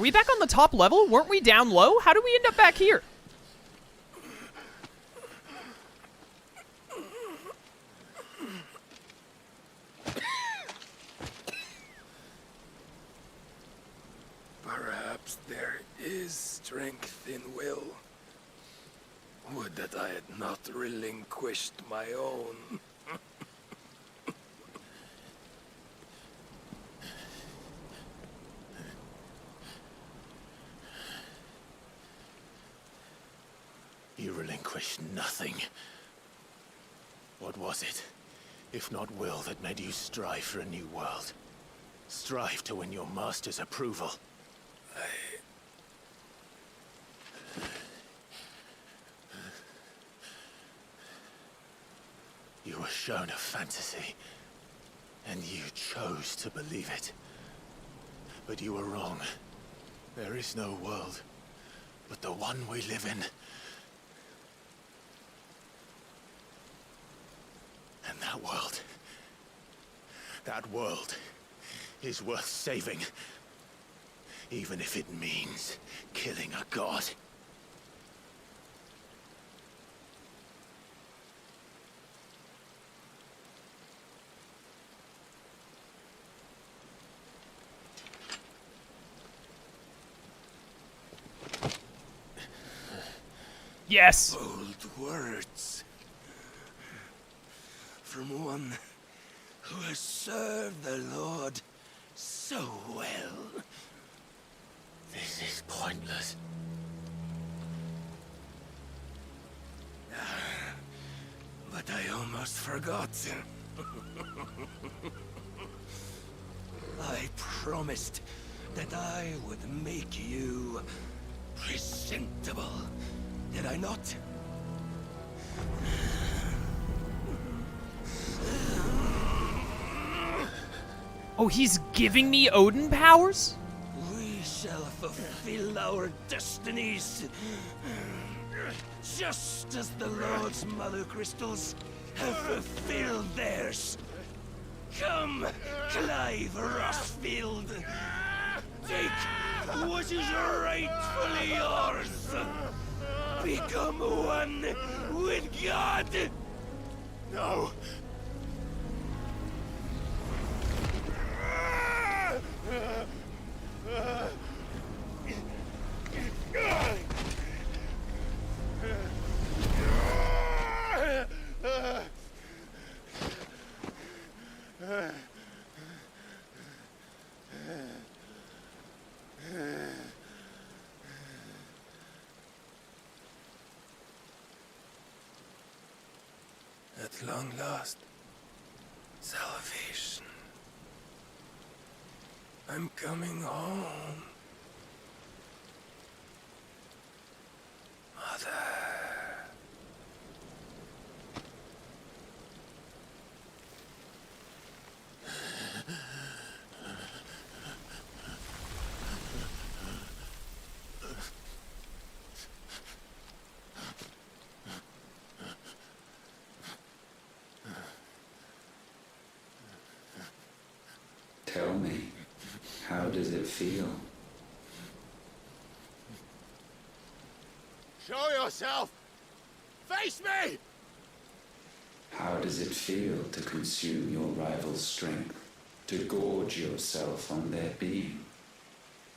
we back on the top level? Weren't we down low? How did we end up back here? Perhaps there is strength in will. Would that I had not relinquished my own. You relinquished nothing. What was it, if not will, that made you strive for a new world? Strive to win your master's approval? You were shown a fantasy, and you chose to believe it. But you were wrong. There is no world, but the one we live in. And that world is worth saving, even if it means killing a god. Yes! Bold words. From one who has served the Lord so well. This is pointless. But I almost forgot. I promised that I would make you presentable. Did I not? Oh, he's giving me Odin powers? We shall fulfill our destinies. Just as the Lord's Mother Crystals have fulfilled theirs. Come, Clive Rosfield. Take what is rightfully yours. Become one with God. No! At long last, salvation. I'm coming home. Mother. Tell me, how does it feel? Show yourself! Face me! How does it feel to consume your rival's strength? To gorge yourself on their beam?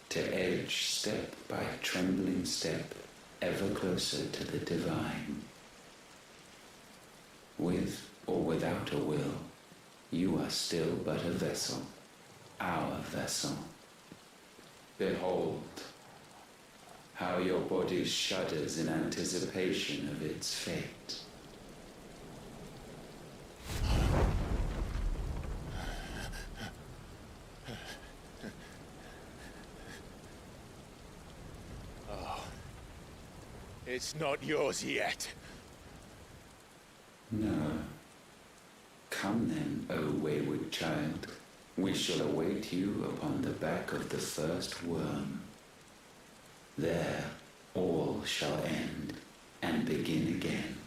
To edge step by trembling step ever closer to the divine? With or without a will, you are still but a vessel. Our vessel. Behold, how your body shudders in anticipation of its fate. Oh, it's not yours yet. No. Come then, O wayward child. We shall await you upon the back of the first worm. There all shall end and begin again.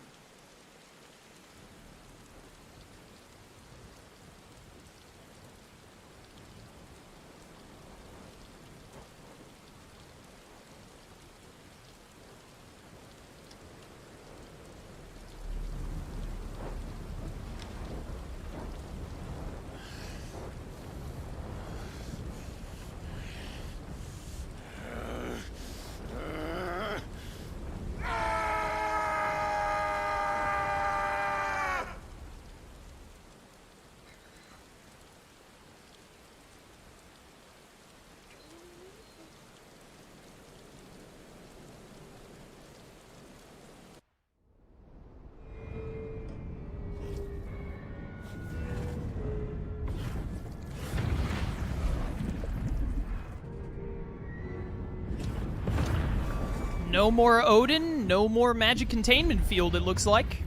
No more Odin, no more magic containment field, it looks like.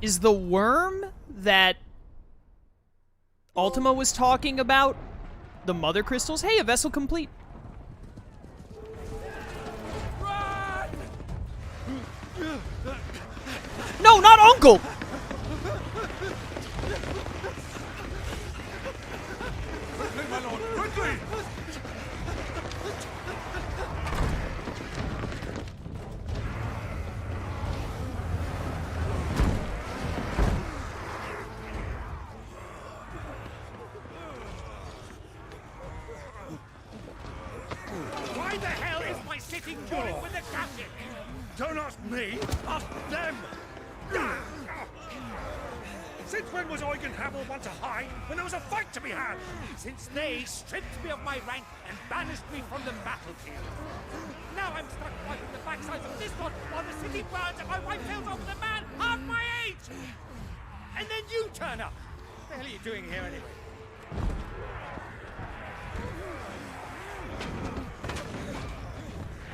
Is the worm that Ultima was talking about the mother crystals? Hey, a vessel complete. Run! No, not Uncle! Quickly, my lord, quickly! Why the hell is my city crawling with the captain? Don't ask me, ask them! Since when was Eugen Hamel one to hide when there was a fight to be had? Since they stripped me of my rank and banished me from the battlefield. Now I'm stuck fighting the backsides of this one while the city burns and my wife kills off with a man half my age! And then you turn up! What the hell are you doing here anyway?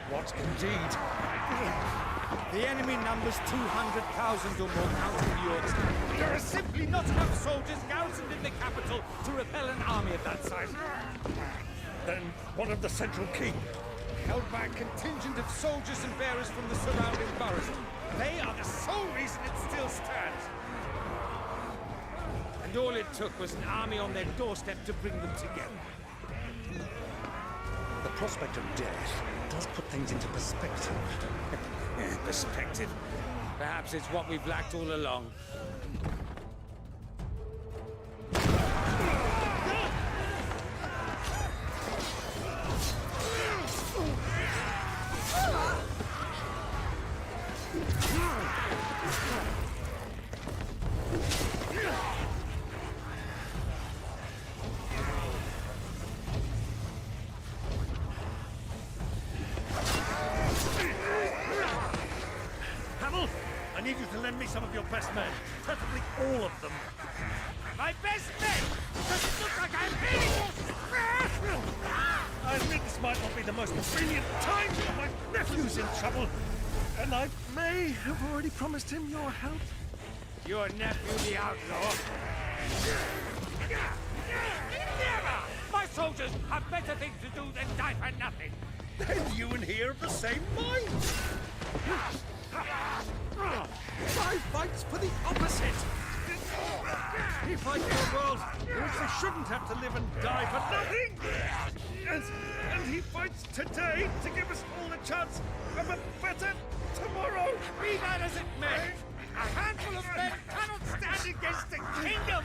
What indeed? The enemy numbers 200,000 or more counting Yorks. There are simply not enough soldiers garrisoned in the capital to repel an army of that size. Then what of the central keep? Held by a contingent of soldiers and bearers from the surrounding boroughs. They are the sole reason it still stands. And all it took was an army on their doorstep to bring them together. The prospect of death does put things into perspective. Perspective. Perhaps it's what we've lacked all along. Hamel, I need you to lend me some of your best men. Preferably all of them. My best men! Does it look like I'm beating you? I admit this might not be the most convenient time, but my nephew's in trouble. And I may have already promised him your help. Your nephew, the outlaw? Never! My soldiers have better things to do than die for nothing. Then you and he are of the same mind. I fights for the opposite. He fights for a world in which they shouldn't have to live and die for nothing. And he fights today to give us all a chance of a better tomorrow. Be that as it may, a handful of men cannot stand against the kingdom!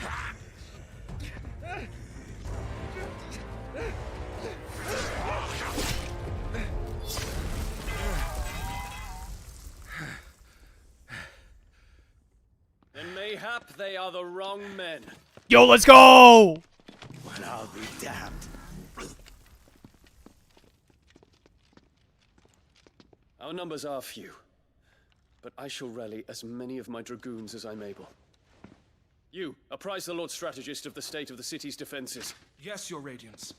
Then mayhap they are the wrong men. Yo, let's go! Well, I'll be damned. Our numbers are few, but I shall rally as many of my dragoons as I'm able. You, apprise the Lord Strategist of the state of the city's defenses. Yes, Your Radiance.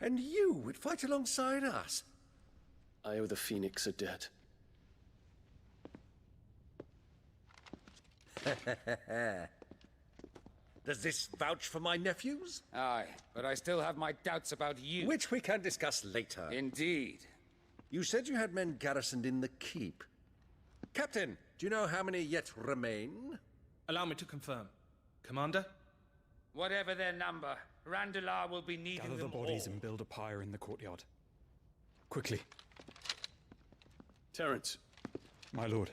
And you would fight alongside us? I owe the Phoenix a debt. Does this vouch for my nephews? Aye, but I still have my doubts about you. Which we can discuss later. Indeed. You said you had men garrisoned in the keep. Captain, do you know how many yet remain? Allow me to confirm. Commander? Whatever their number, Randalar will be needing Gather the them bodies all. and build a pyre in the courtyard. Quickly, Terence, my lord.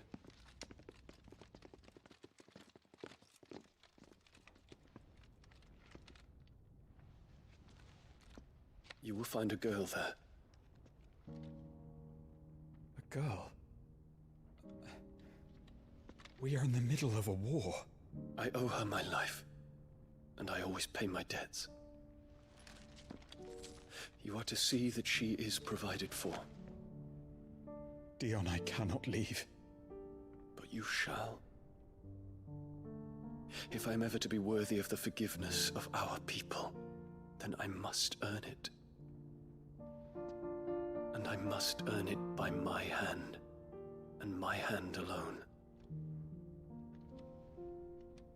you will find a girl there. A girl. We are in the middle of a war. I owe her my life, and I always pay my debts. You are to see that she is provided for. Dion, I cannot leave. But you shall. If I'm ever to be worthy of the forgiveness of our people, then I must earn it. And I must earn it by my hand, and my hand alone.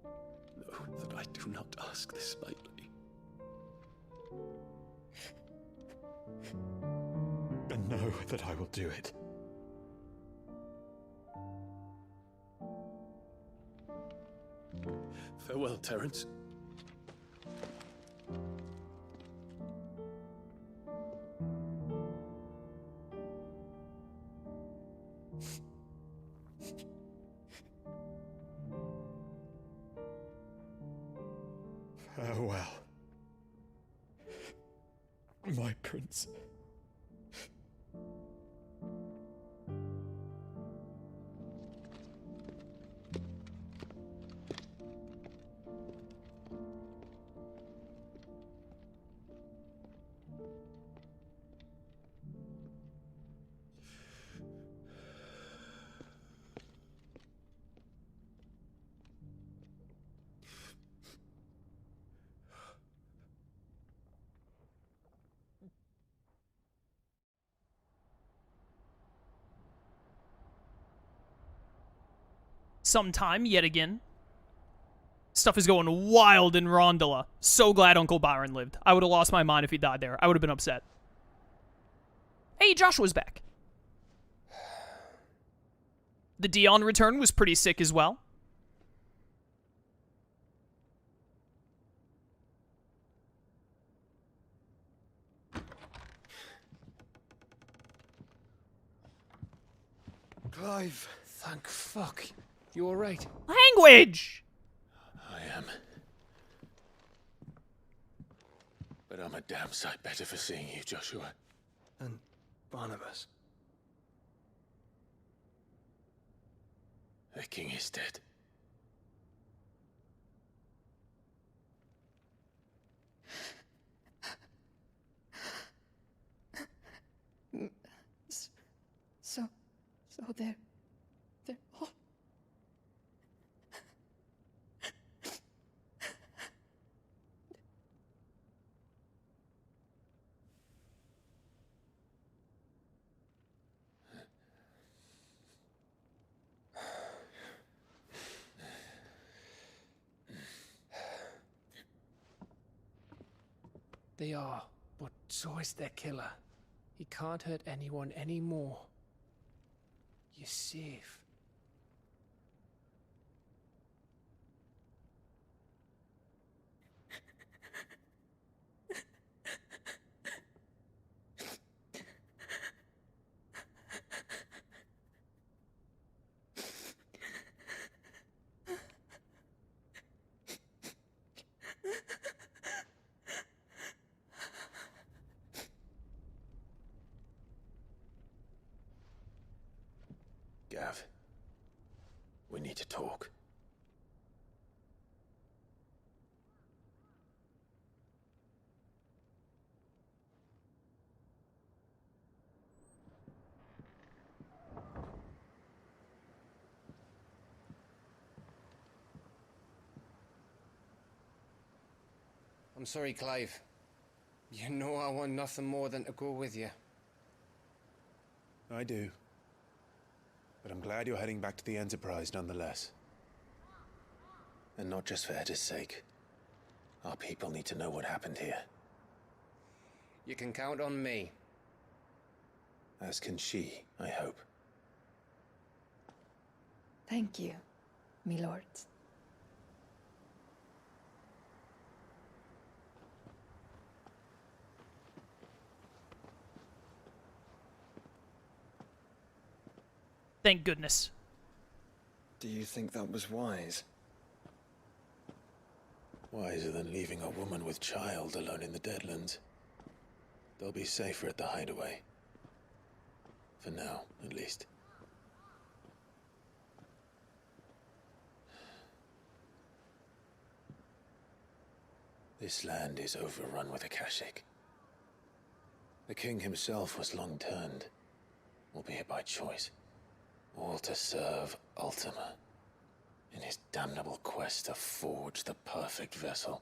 Know that I do not ask this lightly. And know that I will do it. Farewell, Terence. Farewell, my prince. Sometime, yet again. Stuff is going wild in Rondola. So glad Uncle Byron lived. I would have lost my mind if he died there. I would have been upset. Hey, Joshua's back. The Dion return was pretty sick as well. Clive, thank fuck. You alright? Language! I am. But I'm a damn sight better for seeing you, Joshua. And Barnabas. The king is dead. So they're all... They are, but so is their killer. He can't hurt anyone anymore. You're safe. Gav, we need to talk. I'm sorry, Clive. You know I want nothing more than to go with you. I do. But I'm glad you're heading back to the Enterprise nonetheless. And not just for Etta's sake. Our people need to know what happened here. You can count on me. As can she, I hope. Thank you, my lord. Thank goodness. Do you think that was wise? Wiser than leaving a woman with child alone in the Deadlands. They'll be safer at the hideaway. For now, at least. This land is overrun with Akashic. The king himself was long turned, albeit by choice. All to serve Ultima. in his damnable quest to forge the perfect vessel.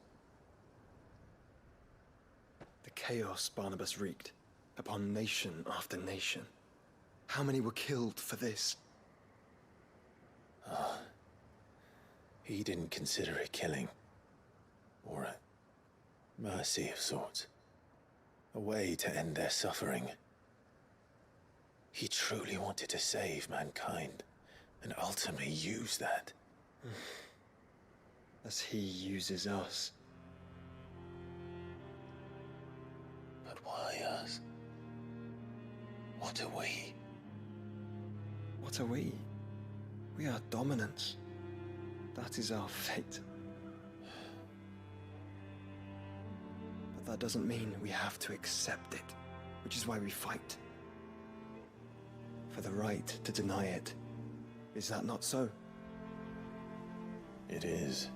The chaos Barnabas wreaked upon nation after nation. How many were killed for this? He didn't consider it killing, or a mercy of sorts. A way to end their suffering. He truly wanted to save mankind, and ultimately use that. As he uses us. But why us? What are we? What are we? We are dominance. That is our fate. But that doesn't mean we have to accept it, which is why we fight. For the right to deny it. Is that not so? It is.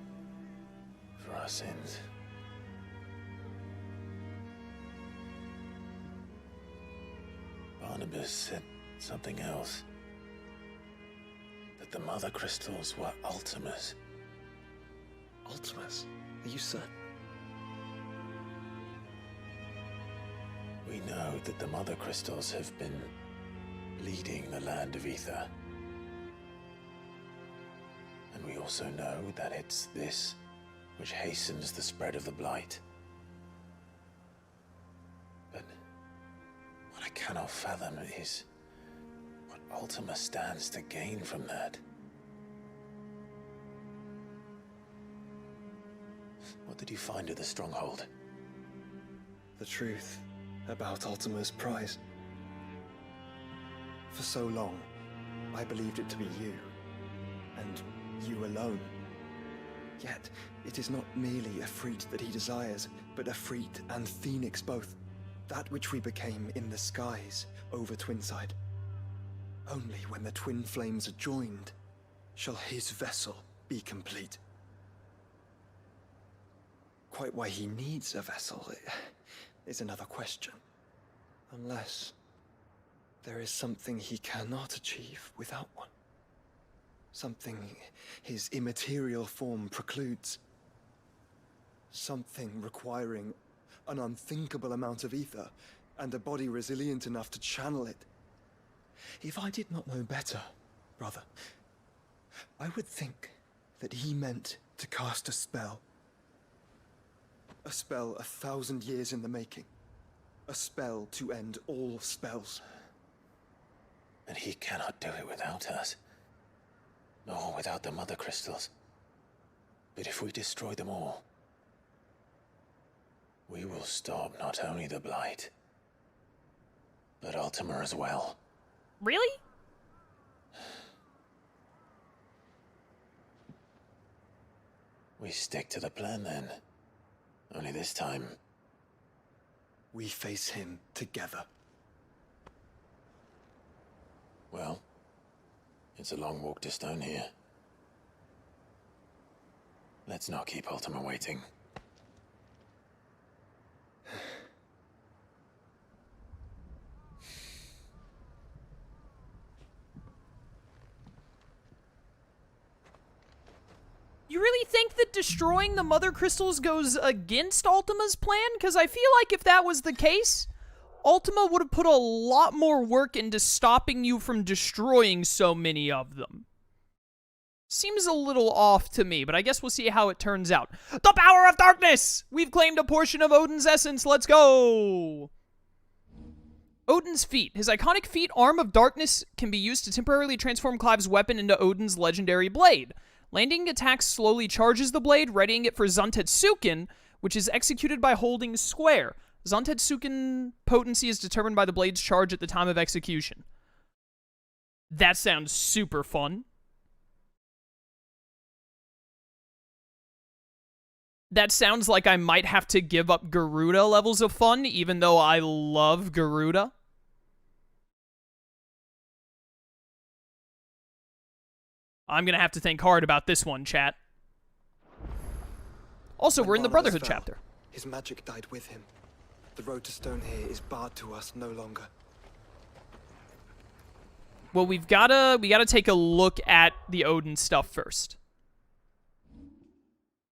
For our sins. Barnabas said something else. That the Mother Crystals were Ultimas. Ultimas? Are you certain? We know that the Mother Crystals have been leading the land of Ether. And we also know that it's this which hastens the spread of the Blight. But what I cannot fathom is what Ultima stands to gain from that. What did you find at the Stronghold? The truth about Ultima's prize. For so long, I believed it to be you, and you alone. Yet, it is not merely Ifrit that he desires, but Ifrit and Phoenix both. That which we became in the skies over Twinside. Only when the twin flames are joined, shall his vessel be complete. Quite why he needs a vessel is another question. Unless there is something he cannot achieve without one. Something his immaterial form precludes. Something requiring an unthinkable amount of ether and a body resilient enough to channel it. If I did not know better, brother, I would think that he meant to cast a spell. A spell 1,000 years in the making. A spell to end all spells. And he cannot do it without us. Nor without the Mother Crystals. But if we destroy them all, we will stop not only the Blight, but Ultima as well. Really? We stick to the plan then. Only this time, we face him together. Well, it's a long walk to Stone here. Let's not keep Ultima waiting. You really think that destroying the Mother Crystals goes against Ultima's plan? Because I feel like if that was the case, Ultima would have put a lot more work into stopping you from destroying so many of them. Seems a little off to me, but I guess we'll see how it turns out. The power of darkness! We've claimed a portion of Odin's essence. Let's go! Odin's feat. His iconic feat, Arm of Darkness, can be used to temporarily transform Clive's weapon into Odin's legendary blade. Landing attacks slowly charges the blade, readying it for Zantetsuken, which is executed by holding square. Zantetsuken potency is determined by the blade's charge at the time of execution. That sounds super fun. That sounds like I might have to give up Garuda levels of fun, even though I love Garuda. I'm gonna have to think hard about this one, chat. Also, we're in the Brotherhood chapter. His magic died with him. The road to Stone here is barred to us no longer. Well, we gotta take a look at the Odin stuff first.